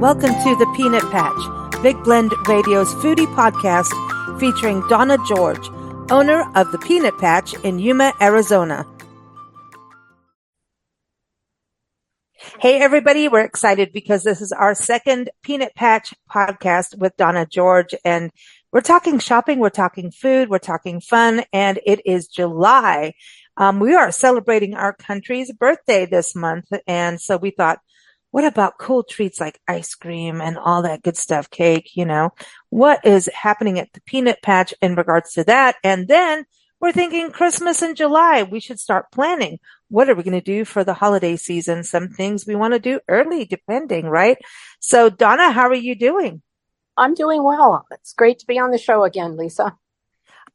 Welcome to the Peanut Patch, Big Blend Radio's foodie podcast featuring Donna George, owner of the Peanut Patch in Yuma, Arizona. Hey, everybody. We're excited because this is our second Peanut Patch podcast with Donna George. And we're talking shopping, we're talking food, we're talking fun, and it is July. We are celebrating our country's birthday this month. And so we thought, what about cool treats like ice cream and all that good stuff, cake, What is happening at the Peanut Patch in regards to that? And then we're thinking Christmas in July. We should start planning. What are we going to do for the holiday season? Some things we want to do early, depending, right? So, Donna, how are you doing? I'm doing well. It's great to be on the show again, Lisa.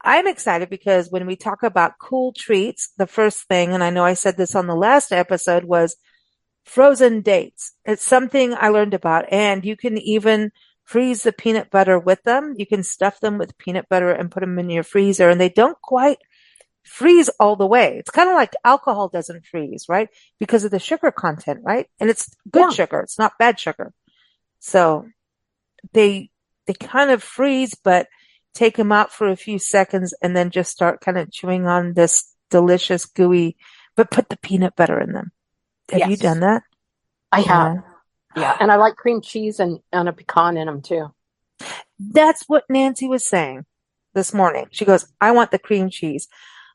I'm excited because when we talk about cool treats, the first thing, and I know I said this on the last episode, was frozen dates. It's something I learned about, and you can even freeze the peanut butter with them. You can stuff them with peanut butter and put them in your freezer, and they don't quite freeze all the way. It's kind of like alcohol doesn't freeze, right? Because of the sugar content, right? And it's good sugar. It's not bad sugar. So they kind of freeze, but take them out for a few seconds and then just start kind of chewing on this delicious gooey, but put the peanut butter in them. Have you done that? I have. Yeah. And I like cream cheese and a pecan in them too. That's what Nancy was saying this morning. She goes, I want the cream cheese.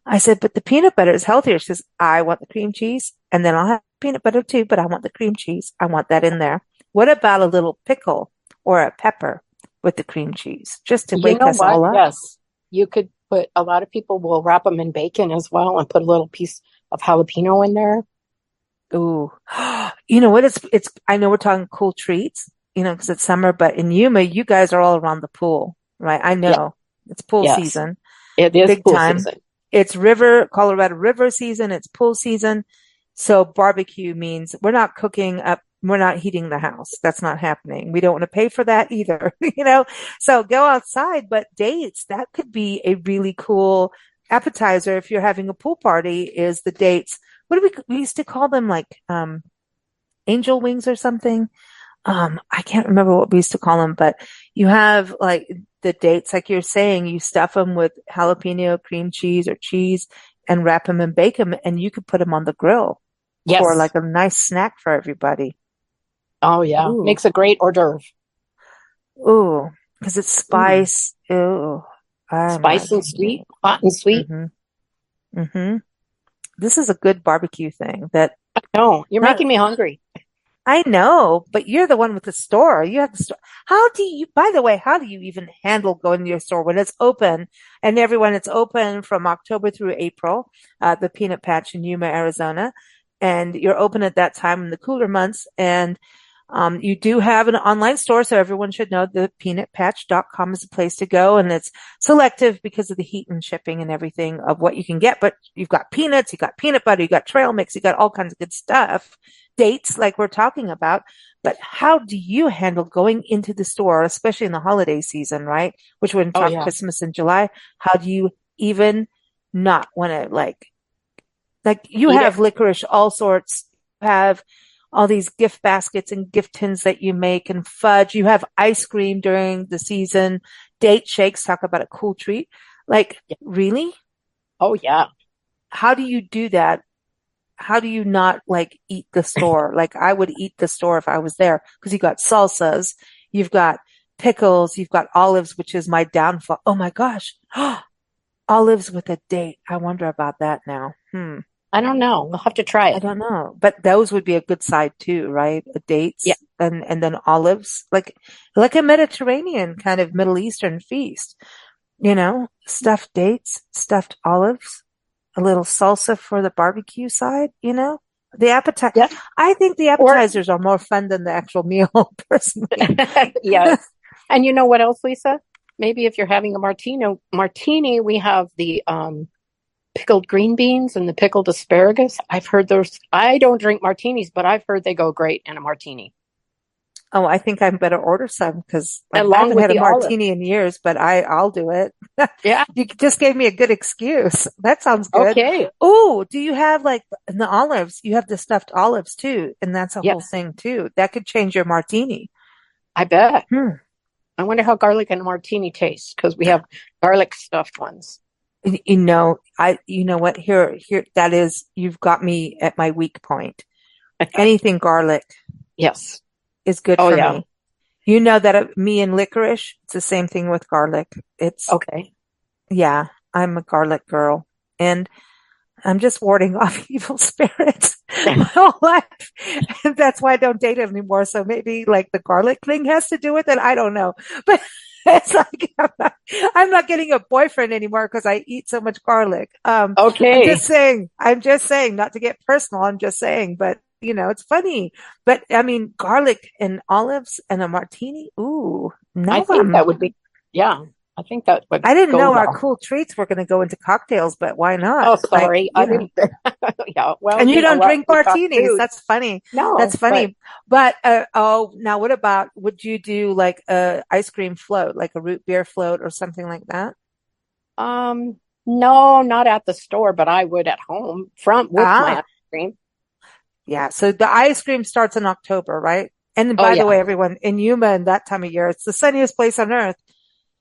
I said, but the peanut butter is healthier. She says, I want the cream cheese and then I'll have peanut butter too, but I want the cream cheese. I want that in there. What about a little pickle or a pepper with the cream cheese just to wake us all up? Yes. You could put, a lot of people will wrap them in bacon as well and put a little piece of jalapeno in there. Ooh, you know what? It's, I know we're talking cool treats, because it's summer, but in Yuma, you guys are all around the pool, right? I know it's pool season. It is big pool time. season. It's Colorado River season. It's pool season. So barbecue means we're not cooking up. We're not heating the house. That's not happening. We don't want to pay for that either, so go outside, but dates, that could be a really cool appetizer. If you're having a pool party, is the dates. What do we used to call them, like angel wings or something? I can't remember what we used to call them, but you have like the dates, like you're saying, you stuff them with jalapeno, cream cheese or cheese and wrap them and bake them, and you could put them on the grill for like a nice snack for everybody. Oh yeah. Ooh. Makes a great hors d'oeuvre. Ooh, because it's spice. Ooh. Spice and sweet, hot and sweet. Mm-hmm. Mm-hmm. This is a good barbecue thing that. No, you're making me hungry. I know, but you're the one with the store. You have the store. By the way, how do you even handle going to your store when it's open? And everyone, it's open from October through April, the Peanut Patch in Yuma, Arizona. And you're open at that time in the cooler months. And you do have an online store, so everyone should know the peanutpatch.com is the place to go. And it's selective because of the heat and shipping and everything of what you can get. But you've got peanuts, you've got peanut butter, you've got trail mix, you've got all kinds of good stuff, dates like we're talking about. But how do you handle going into the store, especially in the holiday season, right? Which we're talking Christmas in July. How do you even not want to like you have licorice, all sorts, have all these gift baskets and gift tins that you make and fudge. You have ice cream during the season, date shakes, talk about a cool treat. Really? Oh, yeah. How do you do that? How do you not eat the store? I would eat the store if I was there because you got salsas, you've got pickles, you've got olives, which is my downfall. Oh my gosh. Olives with a date. I wonder about that now. I don't know. We'll have to try it. I don't know, but those would be a good side too, right? Dates, and then olives, like a Mediterranean kind of Middle Eastern feast, stuffed dates, stuffed olives, a little salsa for the barbecue side, the appetizer. Yeah. I think the appetizers are more fun than the actual meal, personally. Yes. And you know what else, Lisa? Maybe if you're having a martini, we have the pickled green beans and the pickled asparagus. I've heard those. I don't drink martinis, but I've heard they go great in a martini. Oh, I think I better order some because I haven't had a martini in years, but I'll do it. Yeah. You just gave me a good excuse. That sounds good. Okay. Oh, do you have in the olives, you have the stuffed olives too. And that's a whole thing too. That could change your martini. I bet. Hmm. I wonder how garlic and martini taste because we have garlic stuffed ones. You know what? Here, that is, you've got me at my weak point. Anything garlic Yes. is good Oh, for yeah. me. You know that me and licorice, it's the same thing with garlic. It's, Okay. yeah, I'm a garlic girl. And I'm just warding off evil spirits my whole life. And that's why I don't date anymore. So maybe like the garlic thing has to do with it. I don't know. But it's like I'm not getting a boyfriend anymore because I eat so much garlic. Okay. I'm just saying, not to get personal. I'm just saying, but it's funny. But I mean, garlic and olives and a martini. Ooh, I now think that would be, yeah, I think that would I didn't go know our well. cool treats were going to go into cocktails, but why not? Oh, Like, sorry. I didn't. Yeah. Well, and you don't what drink we talk martinis. food. That's funny. That's No, but funny. But, oh, now what about, would you do like a ice cream float, like a root beer float or something like that? um, no, not at the store, but I would at home front with my Ah, ice cream. yeah. So the ice cream starts in October, right? And Oh, by the yeah. way, everyone in Yuma in that time of year, it's the sunniest place on earth.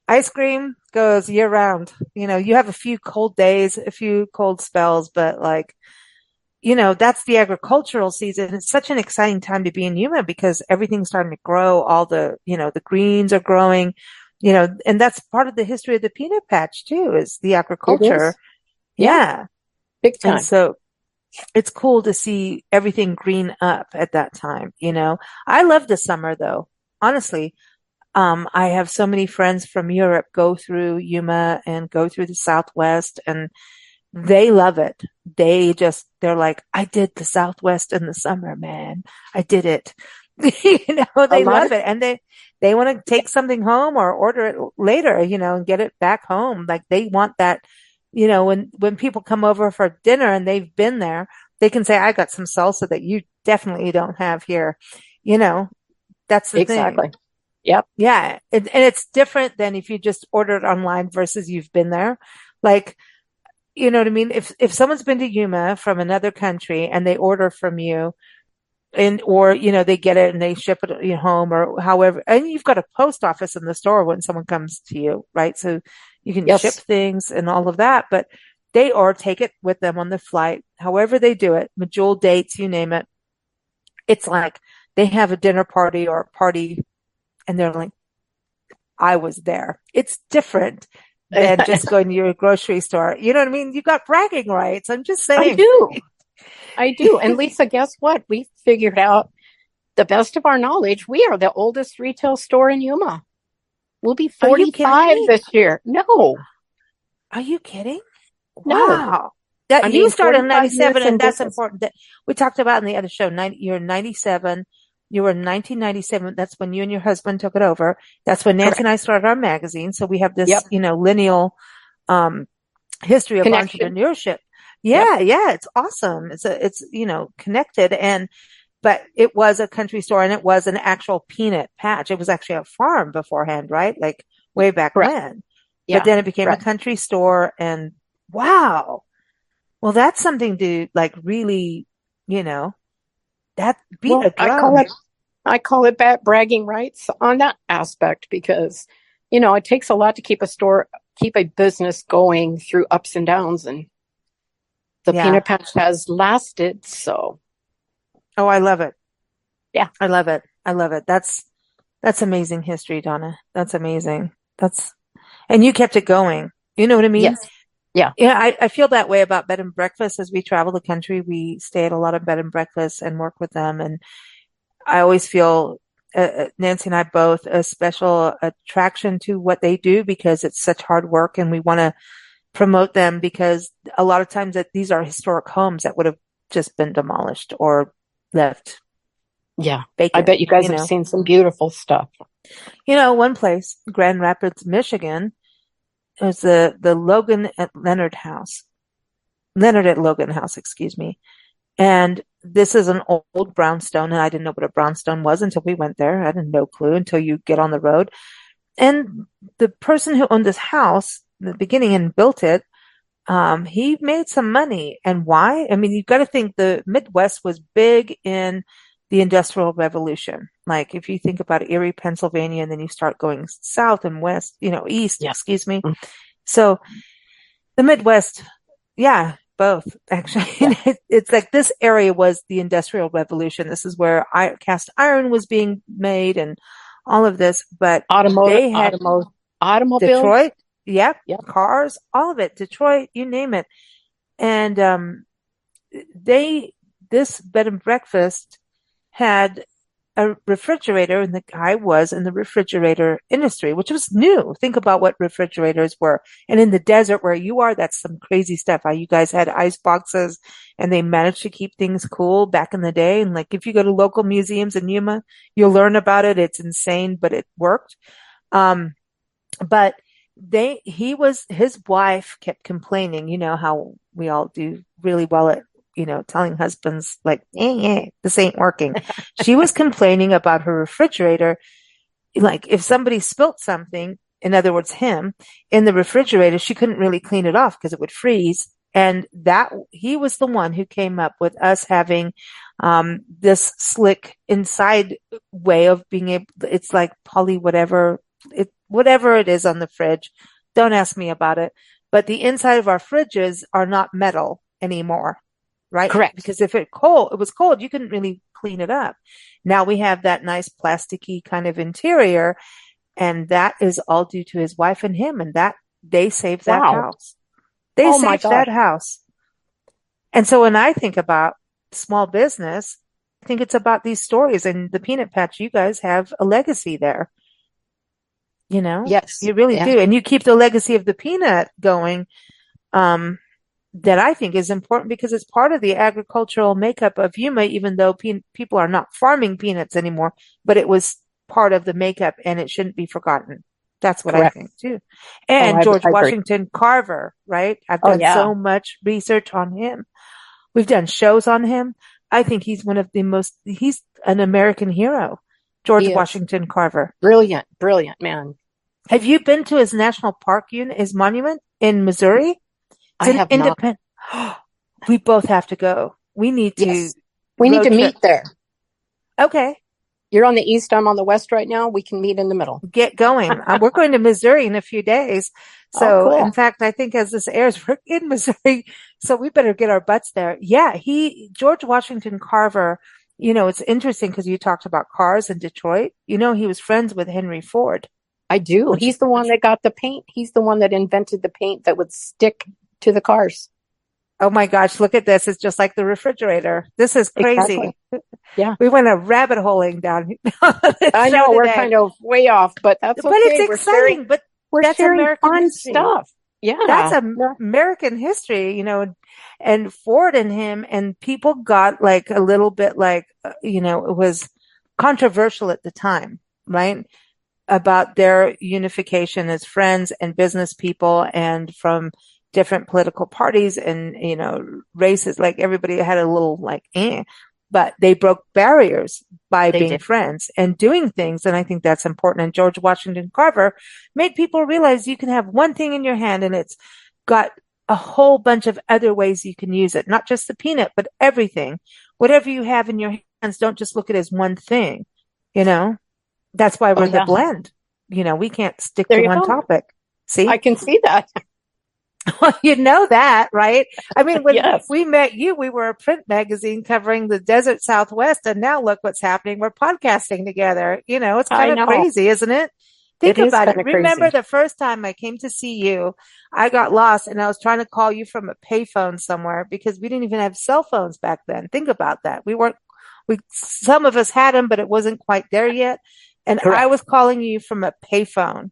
Ice cream goes year round. You have a few cold days, a few cold spells, but like, that's the agricultural season. It's such an exciting time to be in Yuma because everything's starting to grow. All the greens are growing, and that's part of the history of the peanut patch too, is the It agriculture. is. Yeah, Yeah. big And time. so it's cool to see everything green up at that time. I love the summer though. Honestly, I have so many friends from Europe go through Yuma and go through the Southwest, and they love it. They're like, I did the Southwest in the summer, man. I did it. A They lot of, love it. And they want to take something home or order it later, and get it back home. Like they want that, when people come over for dinner and they've been there, they can say, I got some salsa that you definitely don't have here. You know, that's the thing. exactly. Yep. Yeah. And it's different than if you just order it online versus you've been there. Like, you know what I mean? If someone's been to Yuma from another country and they order from you or they get it and they ship it home or however, and you've got a post office in the store when someone comes to you, right? So you can ship Yes. things and all of that, but they or take it with them on the flight, however they do it, Majul dates, you name it. It's like they have a dinner party or a party and they're like, I was there. It's different than just going to your grocery store. You know what I mean? You got bragging rights. I'm just I saying. do. I do. And Lisa, guess what? We figured out the best of our knowledge. We are the oldest retail store in Yuma. We'll be Are you kidding 45 me? this year. No, Are you kidding? no. Wow. That I you mean, started in 45 years 97 in and that's business. important that we talked about in the other show. You're 97. You were in 1997. That's when you and your husband took it over. That's when Nancy and Correct. I started our magazine. So we have this, Yep. lineal, um, history of Connection. entrepreneurship. Yep. Yeah. Yeah. It's awesome. It's, connected but it was a country store and it was an actual peanut patch. It was actually a farm beforehand, right? Like way back Correct. when. But Yeah. then it became a Correct. country store and wow. Well, that's something to like really, you know, that beat a Well, drum. I call it bragging rights on that aspect because, it takes a lot to keep a business going through ups and downs, and the Yeah. peanut patch has lasted. So, Oh, I love it. yeah. I love it. I love it. That's amazing history, Donna. That's amazing. And you kept it going. You know what I mean? Yes. Yeah. Yeah, I feel that way about bed and breakfast as we travel the country. We stay at a lot of bed and breakfasts and work with them. And I always feel Nancy and I both a special attraction to what they do because it's such hard work and we want to promote them because a lot of times that these are historic homes that would have just been demolished or left Yeah. I vacant, bet you guys have seen some beautiful stuff. One place, Grand Rapids, Michigan, is the Logan at Leonard House. Leonard at Logan House, excuse me. And this is an old brownstone, and I didn't know what a brownstone was until we went there. I had no clue until you get on the road. And the person who owned this house in the beginning and built it, he made some money. And why? I mean, you've got to think the Midwest was big in the Industrial Revolution. Like if you think about Erie, Pennsylvania, and then you start going south and west, east, Yeah. excuse me. So the Midwest, yeah, both actually. Yeah. It's like this area was the Industrial Revolution. This is where cast iron was being made and all of this, but Automotive, they had automobiles. Detroit, yep, Yeah. cars, all of it, Detroit, you name it. And they this bed and breakfast had a refrigerator, and the guy was in the refrigerator industry, which was new. Think about what refrigerators were. And in the desert where you are, that's some crazy stuff. How you guys had ice boxes and they managed to keep things cool back in the day. And like if you go to local museums in Yuma, you'll learn about it. It's insane, but it worked. Um, but his wife kept complaining, how we all do really well at, telling husbands like, this ain't working. She was complaining about her refrigerator. Like if somebody spilt something, in other words, him in the refrigerator, she couldn't really clean it off because it would freeze. And he was the one who came up with us having, this slick inside way of being able, it's like poly whatever it is on the fridge. Don't ask me about it. But the inside of our fridges are not metal anymore, right? Correct. Because if it was cold, you couldn't really clean it up. Now we have that nice plasticky kind of interior, and that is all due to his wife and him, and that they saved that Wow. house. They Oh my saved that gosh. house. And so when I think about small business, I think it's about these stories, and the peanut patch, you guys have a legacy there. Yes. You really Yeah. do. And you keep the legacy of the peanut going, that I think is important because it's part of the agricultural makeup of Yuma, even though people are not farming peanuts anymore, but it was part of the makeup and it shouldn't be forgotten. That's what I Correct. think too. Oh, And George I agree. Washington Carver, right? I've Oh done yeah. so much research on him. We've done shows on him. I think he's he's an American hero, George He is Washington Carver. brilliant, brilliant man. Have you been to his national park unit, his monument in Missouri? It's I an have not. independent. We both have to go. We need to Yes. We need road to trip. meet there. Okay, You're on the east, I'm on the west right now. We can meet in the middle. get going. We're going to Missouri in a few days. Oh, So, in cool. fact, I think as this airs, we're in Missouri. So we better get our butts there. Yeah, George Washington Carver, it's interesting because you talked about cars in Detroit. He was friends with Henry Ford, I do. which, He's the one which that got the paint. He's the one that invented the paint that would stick to the cars. oh my gosh, look at this. It's just like the refrigerator. This is crazy. Exactly. Yeah. We went a rabbit holing down on this I show know we're today. kind of way off, but that's But it's okay. exciting. But We're that's sharing American fun history. stuff. That's Yeah. Yeah. American history, and Ford and him, and people got like a little bit like, it was controversial at the time, right? About their unification as friends and business people and from different political parties and, races. Like everybody had a little like, but they broke barriers by They being did. friends and doing things. And I think that's important. And George Washington Carver made people realize you can have one thing in your hand and it's got a whole bunch of other ways you can use it. Not just the peanut, but everything. Whatever you have in your hands, don't just look at it as one thing, That's why Oh we're the yeah. blend. We can't stick There to you one go. topic. I See? can see that. Well, you know that, right? I mean, when Yes. we met you, we were a print magazine covering the desert Southwest, and now look what's happening. We're podcasting together. It's I kind of know. crazy, isn't it? It Think is about kind it. of Remember crazy. the first time I came to see you, I got lost and I was trying to call you from a payphone somewhere because we didn't even have cell phones back then. Think about that. Some of us had them, but it wasn't quite there yet. And I Correct. was calling you from a payphone.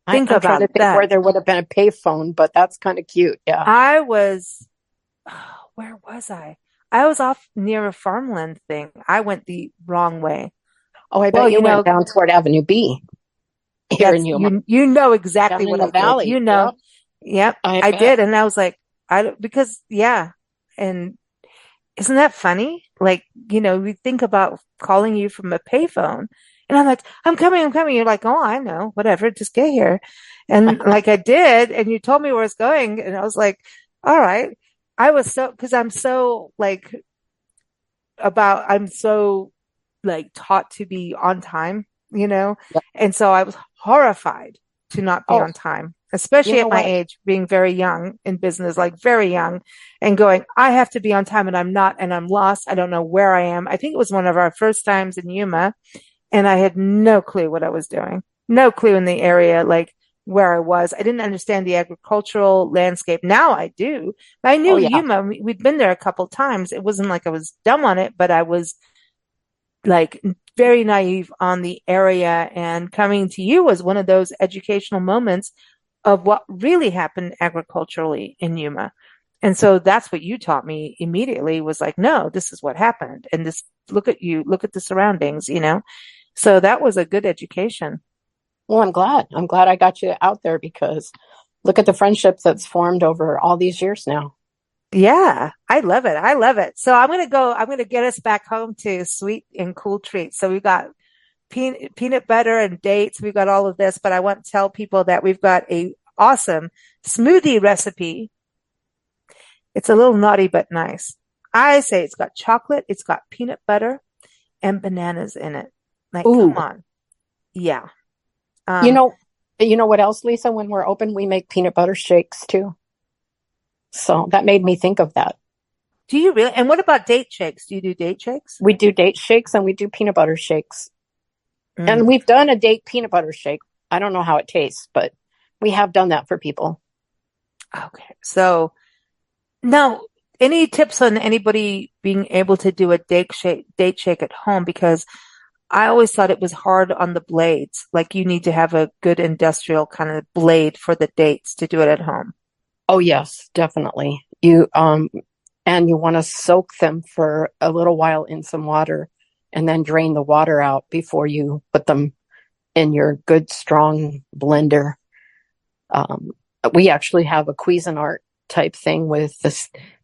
Think I'm trying about to think where that. there would have been a payphone, but that's kind of cute. Yeah. I was, where was I? I was off near a farmland thing. I went the wrong way. Oh, I Well, bet you went down toward Avenue B here in that's Yuma, you know exactly down in what the I did. valley. Yep, I I bet. did. And I was like, because yeah. And isn't that funny? Like, we think about calling you from a payphone and I'm like, I'm coming. You're like, oh, I know, whatever, just get here. And like I did, and you told me where it's going. And I was like, all right. Because I'm so like about I'm so like taught to be on time, you know? Yep. And so I was horrified to not be Oh, on time, you especially know at my what? age, being very young in business, like very young, and going, I have to be on time and I'm not, and I'm lost. I don't know where I am. I think it was one of our first times in Yuma, and I had no clue what I was doing, no clue in the area, like where I was. I didn't understand the agricultural landscape. Now I do. I Oh knew yeah. Yuma. We'd been there a couple times. It wasn't like I was dumb on it, but I was like very naive on the area. And coming to you was one of those educational moments of what really happened agriculturally in Yuma. And so that's what you taught me immediately was like, no, this is what happened. And this, look at you, look at the surroundings, you know? So that was a good education. Well, I'm glad. I'm glad I got you out there because look at the friendship that's formed over all these years now. Yeah, I love it. I love it. So I'm going to get us back home to sweet and cool treats. So we've got peanut butter and dates. We've got all of this, but I want to tell people that we've got a awesome smoothie recipe. It's a little naughty, but nice. I say it's got chocolate, it's got peanut butter and bananas in it. Like, come Ooh, on. Yeah. you Um, know, you know what else, Lisa? When we're open, we make peanut butter shakes too. So that made me think of that. do you really? And what about date shakes? Do you do date shakes? We do date shakes and we do peanut butter shakes. And Mm, we've done a date peanut butter shake. I don't know how it tastes, but we have done that for people. okay. So now, any tips on anybody being able to do a date shake at home? Because I always thought it was hard on the blades. Like you need to have a good industrial kind of blade for the dates to do it at home. Oh yes, definitely. And you want to soak them for a little while in some water and then drain the water out before you put them in your good strong blender. Um, we actually have a Cuisinart type thing with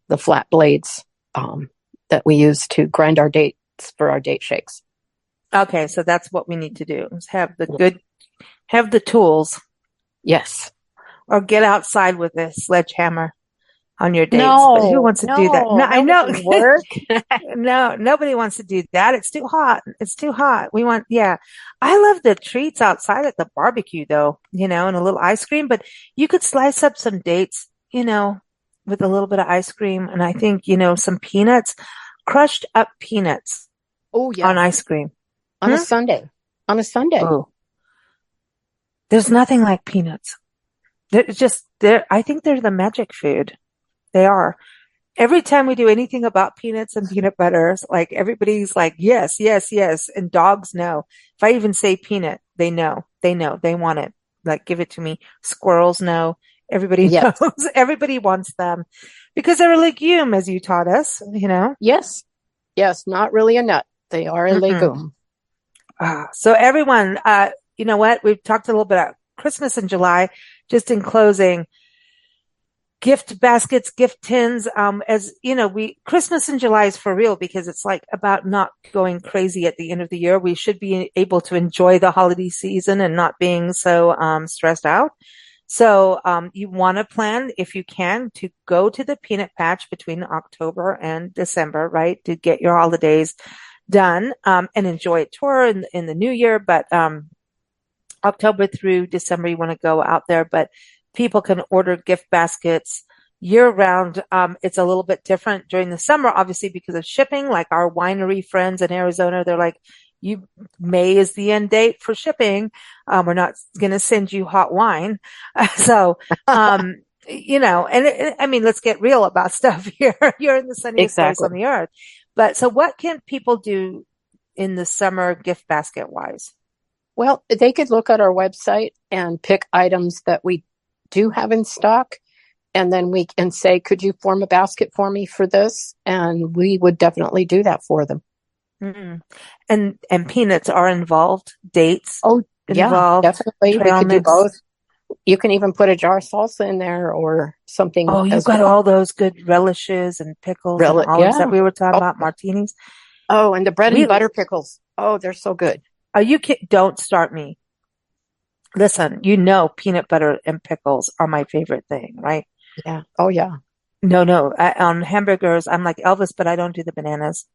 the flat blades that we use to grind our dates for our date shakes. Okay, so that's what we need to do is have the tools Yes. or get outside with a sledgehammer on your dates. But who No, wants to do that? No, no, I that know. wouldn't work. No, nobody wants to do that. It's too hot. It's too hot. Yeah. I love the treats outside at the barbecue though, you know, and a little ice cream, but you could slice up some dates, you know, with a little bit of ice cream. And I think, you know, some peanuts, crushed up peanuts Oh on yeah, ice cream. on a Hmm? Sunday. On a Sunday. Oh, there's nothing like peanuts. I think they're the magic food. They are. Every time we do anything about peanuts and peanut butters, like everybody's like, yes, yes, yes. And dogs know. If I even say peanut, they know. They know. They want it. Like, give it to me. Squirrels know. Everybody Yes. knows. Everybody wants them because they're a legume, as you taught us, you know? Yes. Yes. Not really a nut. They are a Mm-mm. legume. So everyone, you know what? We've talked a little bit about Christmas in July. Just in closing, gift baskets, gift tins. As you know, Christmas in July is for real because it's like about not going crazy at the end of the year. We should be able to enjoy the holiday season and not being so, stressed out. So, you want to plan if you can to go to the peanut patch between October and December, right? To get your holidays done, and enjoy a tour in the new year. But, October through December, you want to go out there, but people can order gift baskets year round. It's a little bit different during the summer, obviously, because of shipping. Like our winery friends in Arizona, they're like, May is the end date for shipping. We're not going to send you hot wine. So, you know, I mean, let's get real about stuff here. You're in the sunniest place Exactly. on the earth. But so what can people do in the summer gift basket wise? Well, they could look at our website and pick items that we do have in stock. And then we can say, could you form a basket for me for this? And we would definitely do that for them. Mm. And peanuts are involved, dates Oh, yeah, involved, definitely. We trail could do mix. both. You can even put a jar of salsa in there or something Oh, you as got well. all those good relishes and pickles and olives that Yeah. we were talking Oh, about, martinis. oh, and the bread and We, butter pickles. Oh, they're so good. are you kid? Don't start me. Listen, you know, peanut butter and pickles are my favorite thing, right? Yeah. Oh, yeah. No, no. On hamburgers, I'm like Elvis, but I don't do the bananas.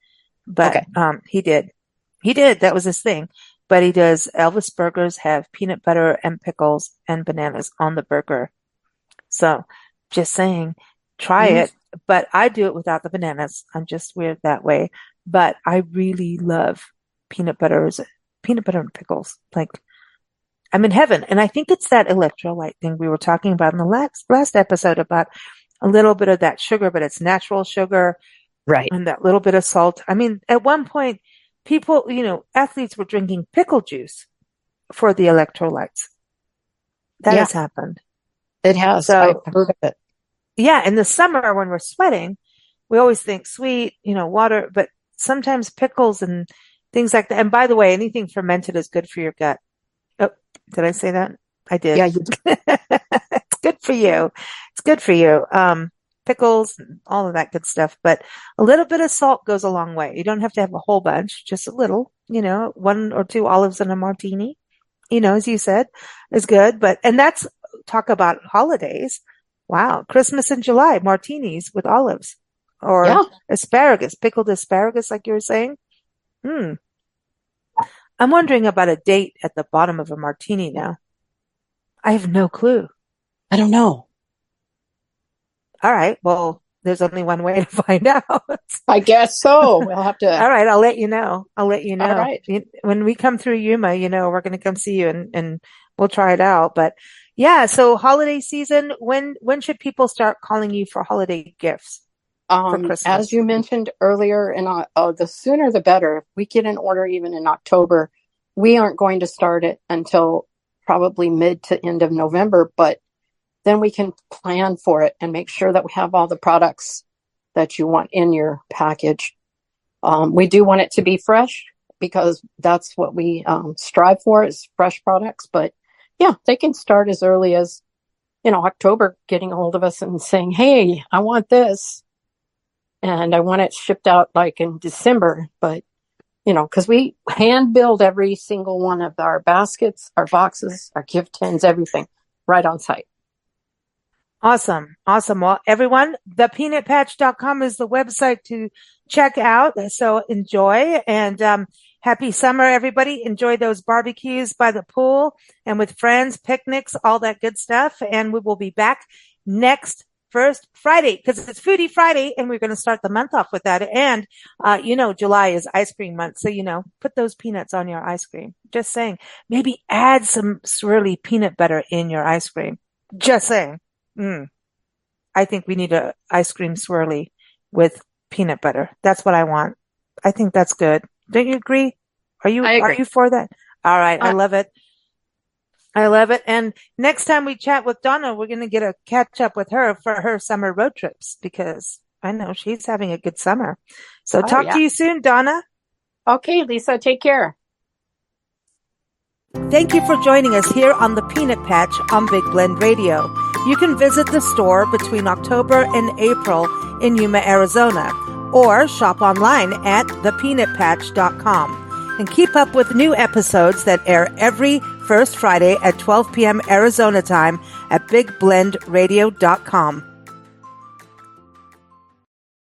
but Okay. he did. He did. That was his thing. But he does. Elvis burgers have peanut butter and pickles and bananas on the burger. So just saying, try Mm. it. But I do it without the bananas. I'm just weird that way. But I really love peanut butter and pickles. Like I'm in heaven. And I think it's that electrolyte thing we were talking about in the last episode about a little bit of that sugar, but it's natural sugar Right. and that little bit of salt. I mean, at one point, people, athletes were drinking pickle juice for the electrolytes. That Yeah, has happened. it has. I've So, heard of it. yeah, in the summer when we're sweating, we always think sweet, water, but sometimes pickles and things like that. And by the way, anything fermented is good for your gut. Oh, did I say that? I did. Yeah, you do. It's good for you. It's good for you. Pickles and all of that good stuff. But a little bit of salt goes a long way. You don't have to have a whole bunch, just a little, one or two olives in a martini, as you said, is good. And that's talk about holidays. Wow. Christmas in July, martinis with olives or Yeah. asparagus, pickled asparagus, like you were saying. Hmm. I'm wondering about a date at the bottom of a martini now. I have no clue. I don't know. All right. Well, there's only one way to find out. I guess so. We'll have to. All right. I'll let you know. I'll let you All know. right. When we come through Yuma, we're going to come see you and we'll try it out. But yeah, so holiday season, when should people start calling you for holiday gifts for As Christmas? you mentioned earlier, the sooner the better. If we get an order even in October, we aren't going to start it until probably mid to end of November, but then we can plan for it and make sure that we have all the products that you want in your package. We do want it to be fresh because that's what we strive for is fresh products. But yeah, they can start as early as, October, getting a hold of us and saying, hey, I want this. And I want it shipped out like in December. But, because we hand build every single one of our baskets, our boxes, our gift tins, everything right on site. Awesome. Awesome. Well, everyone, thepeanutpatch.com is the website to check out. So enjoy and, happy summer, everybody. Enjoy those barbecues by the pool and with friends, picnics, all that good stuff. And we will be back next first Friday because it's Foodie Friday and we're going to start the month off with that. And, July is ice cream month. So, put those peanuts on your ice cream. Just saying, maybe add some swirly peanut butter in your ice cream. Just saying. I think we need a ice cream swirly with peanut butter. That's what I want. I think that's good. Don't you agree? I agree. Are you for that? All right. I love it. I love it. And next time we chat with Donna, we're going to get a catch up with her for her summer road trips because I know she's having a good summer. So talk to you soon, Donna. Okay, Lisa, take care. Thank you for joining us here on the Peanut Patch on Big Blend Radio. You can visit the store between October and April in Yuma, Arizona, or shop online at thepeanutpatch.com and keep up with new episodes that air every first Friday at 12 p.m. Arizona time at bigblendradio.com.